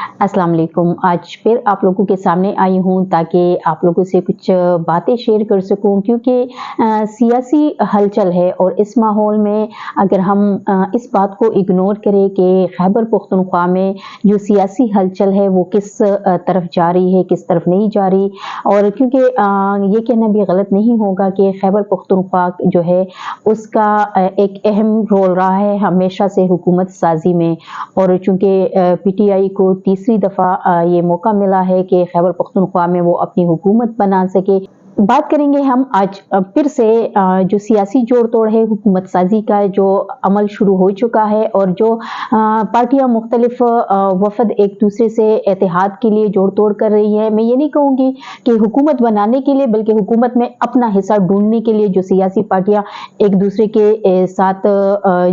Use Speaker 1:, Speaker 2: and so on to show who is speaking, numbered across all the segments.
Speaker 1: अस्सलाम वालेकुम। आज फिर आप लोगों के सामने आई हूँ ताकि आप लोगों से कुछ बातें शेयर कर सकूँ, क्योंकि सियासी हलचल है और इस माहौल में अगर हम इस बात को इग्नोर करें कि खैबर पख्तूनख्वा में जो सियासी हलचल है वो किस तरफ जा रही है, किस तरफ नहीं जा रही, और क्योंकि ये कहना भी गलत नहीं होगा कि खैबर पख्तूनख्वा जो है उसका एक अहम रोल रहा है हमेशा से हुकूमत साजी में। और चूँकि पीटीआई को तीसरी दफ़ा ये मौका मिला है कि खैबर पख्तूनख्वा में वो अपनी हुकूमत बना सके। बात करेंगे हम आज फिर से जो सियासी जोड़ तोड़ है हुकूमत साजी का जो अमल शुरू हो चुका है, और जो पार्टियां मुख्तलिफ वफद एक दूसरे से इत्तेहाद के लिए जोड़ तोड़ कर रही है। मैं ये नहीं कहूँगी कि हुकूमत बनाने के लिए, बल्कि हुकूमत में अपना हिस्सा ढूंढने के लिए जो सियासी पार्टियां एक दूसरे के साथ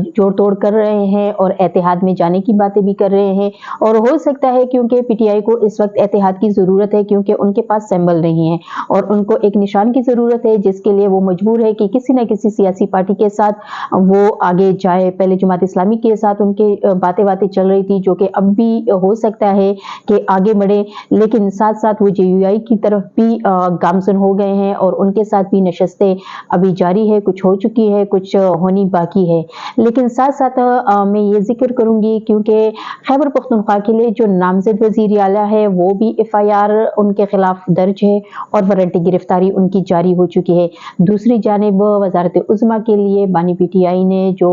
Speaker 1: जोड़ तोड़ कर रहे हैं और इत्तेहाद में जाने की बातें भी कर रहे हैं। और हो सकता है क्योंकि पीटीआई को इस वक्त इत्तेहाद की ज़रूरत है, क्योंकि उनके पास सिंबल नहीं है और उनको एक निशान की जरूरत है, जिसके लिए वो मजबूर है कि किसी न किसी सियासी पार्टी के साथ वो आगे जाए। पहले जमात इस्लामी के साथ उनके बातें चल रही थी, जो कि अब भी हो सकता है कि आगे बढ़े, लेकिन साथ साथ वो जेयूआई की तरफ भी गामजन हो गए हैं और उनके साथ भी नशस्तें अभी जारी है, कुछ हो चुकी है, कुछ होनी बाकी है। लेकिन साथ साथ मैं ये जिक्र करूंगी क्योंकि खैबर पख्तूनख्वा के लिए जो नामजद वजीर आला है वो भी एफआईआर उनके खिलाफ दर्ज है और वारंटी गिरफ्तारी उनकी जारी हो चुकी है। दूसरी जानिब वजारत उज़्मा के लिए बानी पीटीआई ने जो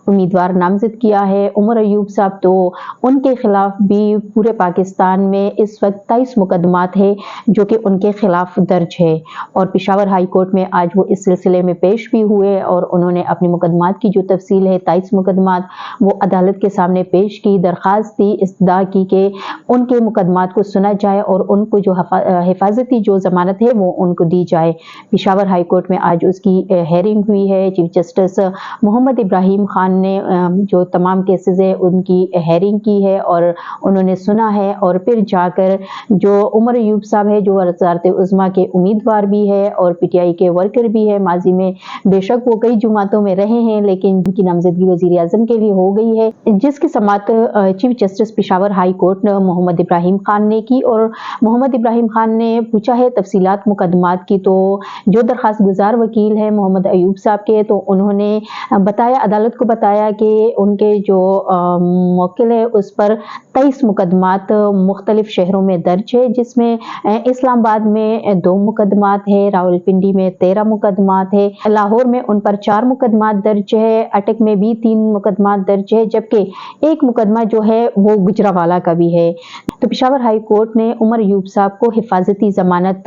Speaker 1: उम्मीदवार नामजद किया है उमर अयूब साहब, तो उनके खिलाफ भी पूरे पाकिस्तान में इस वक्त 23 मुकदमात है जो कि उनके खिलाफ दर्ज है। और पेशावर हाई कोर्ट में आज वो इस सिलसिले में पेश भी हुए और उन्होंने अपने मुकदमात की जो तफसील है 23 मुकदमात वो अदालत के सामने पेश की, दरख्वास्त दी, इस्तदा की कि उनके मुकदमात को सुना जाए और उनको जो हिफाजती जो जमानत है वो उनको दी जाए। पेशावर हाई कोर्ट में आज उसकी हेयरिंग हुई है। चीफ जस्टिस मोहम्मद इब्राहिम खान ने जो तमाम केसेस है उनकी हेयरिंग की है और उन्होंने सुना है, और फिर जाकर जो उमर अयूब साहब है जो वजारत उज़्मा के उम्मीदवार भी है और पीटीआई के वर्कर भी है, माजी में बेशक वो कई जुमातों में रहे हैं लेकिन उनकी नामजदगी वजीर आजम के लिए हो गई है, जिसकी समाअत chief justice Peshawar high court Mohammad Ibrahim Khan ने की। और मोहम्मद इब्राहिम खान ने पूछा है तफसीलात मुकदमात की, तो जो दरखास्त गुजार वकील है मोहम्मद अयूब साहब के, तो उन्होंने बताया, अदालत को बताया कि उनके जो मौकिल है उस पर 23 मुकदमात मुख्तलिफ शहरों में दर्ज है, जिसमें इस्लामाबाद में 2 मुकदमात है, रावलपिंडी में 13 मुकदमात है, लाहौर में उन पर 4 मुकदमात दर्ज है, अटक में भी 3 मुकदमात दर्ज है, जबकि एक मुकदमा जो है वो गुजरावाला का भी है। तो पेशावर हाई कोर्ट ने उमर अयूब साहब को हिफाजती जमानत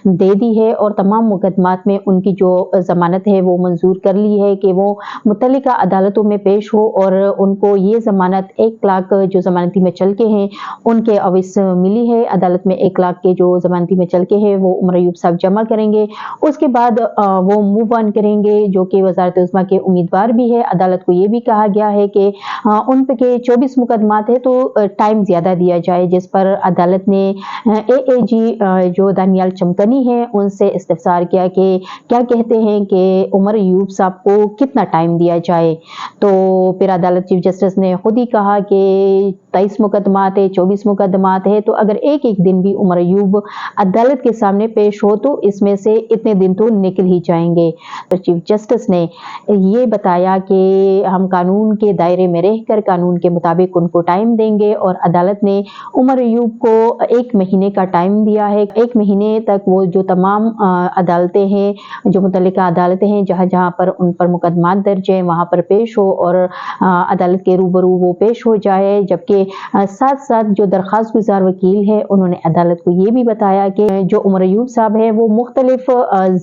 Speaker 1: दे दी है और तमाम मुकदमात में उनकी जो जमानत है वो मंजूर कर ली है कि वो मुतल्लिका अदालतों में पेश हो और उनको ये जमानत 1 लाख जो जमानती में चल के हैं उनके अविस मिली है। अदालत में 1 लाख के जो जमानती में चल के हैं वो उमर अयूब साहब जमा करेंगे, उसके बाद वो मूव ऑन करेंगे, जो कि वजारत उज़्मा के उम्मीदवार भी है। अदालत को ये भी कहा गया है कि उन पे के 24 मुकदमात है तो टाइम ज्यादा दिया जाए, जिस पर अदालत ने एएजी जो दानियाल चमकनी है उनसे इस्तिफसार किया कि क्या कहते हैं कि उमर अयूब साहब को कितना टाइम दिया जाए। तो फिर अदालत चीफ जस्टिस ने खुद ही कहा कि 23 मुकदमात है, 24 मुकदमात है, तो अगर एक एक दिन भी उमर अयूब अदालत के सामने पेश हो तो इसमें से इतने दिन तो निकल ही जाएंगे। तो चीफ जस्टिस ने ये बताया कि हम कानून के दायरे में रहकर कानून के मुताबिक उनको टाइम देंगे, और अदालत ने उमर अयूब को 1 महीने का टाइम दिया है। 1 महीने तक वो जो तमाम अदालतें हैं, जो मुतल्लिका अदालतें हैं जहाँ जहाँ पर उन पर मुकदमात दर्ज है वहाँ पर पेश हो और अदालत के रूबरू वो पेश हो जाए। जबकि साथ साथ जो दरखास्त गुजार वकील है उन्होंने अदालत को ये भी बताया कि जो उमर अयूब साहब है वो मुख्तलिफ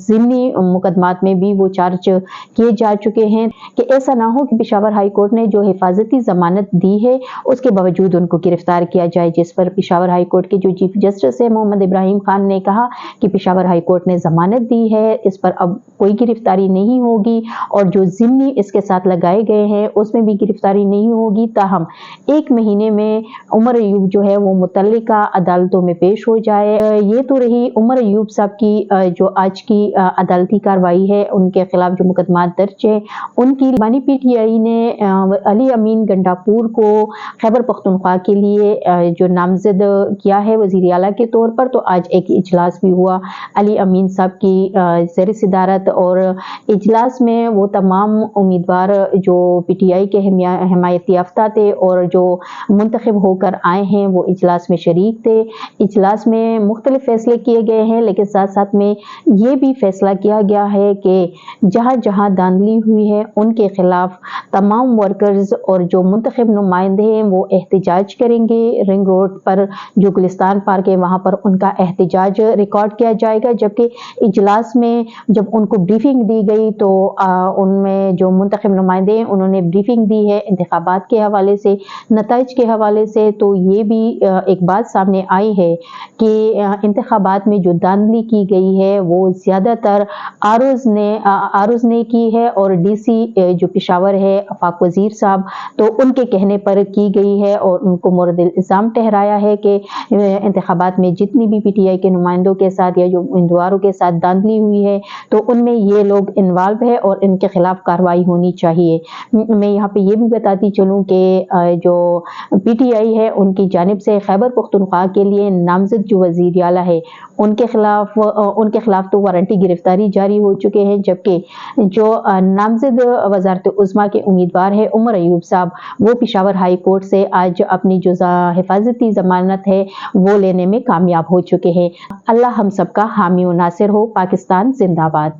Speaker 1: ज़िम्नी मुकदमात में भी वो चार्ज किए जा चुके हैं, कि ऐसा ना हो कि पेशावर हाई कोर्ट ने जो हिफाजती जमानत दी है उसके बावजूद उनको गिरफ्तार किया जाए। जिस पर पेशावर हाई कोर्ट के जो चीफ जस्टिस है मोहम्मद इब्राहिम खान ने कहा कि पेशावर हाई कोर्ट ने जमानत दी है, इस पर अब कोई गिरफ्तारी नहीं होगी और जो ज़िम्नी इसके साथ लगाए गए हैं उसमें भी गिरफ्तारी नहीं होगी। ताहम 1 महीने में उमर अयूब जो है वो मुतल्लिका अदालतों में पेश हो जाए। ये तो रही उमर अयूब साहब की जो आज की अदालती कार्रवाई है, उनके खिलाफ जो मुकदमात दर्ज है उनकी। बानी पीटीआई ने अली अमीन गंडापुर को खैबर पख्तूनख्वा के लिए जो नामजद किया है वज़ीर आला के तौर पर, तो आज एक इजलास भी हुआ अली अमीन साहब की ज़ेर सदारत, और इजलास में वो तमाम उम्मीदवार जो पीटीआई के हिमायती याफ्ता थे और जो मुंतखब होकर आए हैं वो इजलास में शरीक थे। इजलास में मुख्तलिफ फैसले किए गए हैं, लेकिन साथ साथ में ये भी फैसला किया गया है कि जहाँ जहाँ धांधली हुई है उनके खिलाफ तमाम वर्कर्स और जो मुंतखब नुमाइंदे हैं वो एहतजाज करेंगे। रिंग रोड पर जो गुलिस्तान पार्क है वहाँ पर उनका एहतजाज रिकॉर्ड किया जाएगा, जबकि इजलास में जब उनको ब्रीफिंग दी गई तो उनमें जो मुंतखब नुमाइंदे हैं उन्होंने ब्रीफिंग दी है इंतखाबात के हवाले से, नताइज के हवाले से। तो ये भी एक बात सामने आई है कि इंतखाबात में जो धांधली की गई है वो ज़्यादातर आरोज ने की है, और डीसी जो पेशावर है आफाक वज़ीर साहब, तो उनके कहने पर की गई है और उनको मोरद इल्ज़ाम ठहराया है कि इंतखाबात में जितनी भी पीटीआई के नुमाइंदों के साथ या जो उम्मीदवारों के साथ धांधली हुई है तो उनमें ये लोग इन्वॉल्व है और इनके खिलाफ कार्रवाई होनी चाहिए। मैं यहाँ पे ये भी बताती चलूँ कि जो पीटीआई है उनकी जानिब से खैबर पख्तूनख्वा के लिए नामजद जो वज़ीर आला है उनके खिलाफ तो वारंटी गिरफ्तारी जारी हो चुके हैं, जबकि जो नामजद वज़ारत उज़्मा के उम्मीदवार है उमर अयूब साहब, वो पेशावर हाई कोर्ट से आज अपनी जो हिफाजती ज़मानत है वो लेने में कामयाब हो चुके हैं। अल्लाह हम सबका हामी व नासिर हो। पाकिस्तान जिंदाबाद।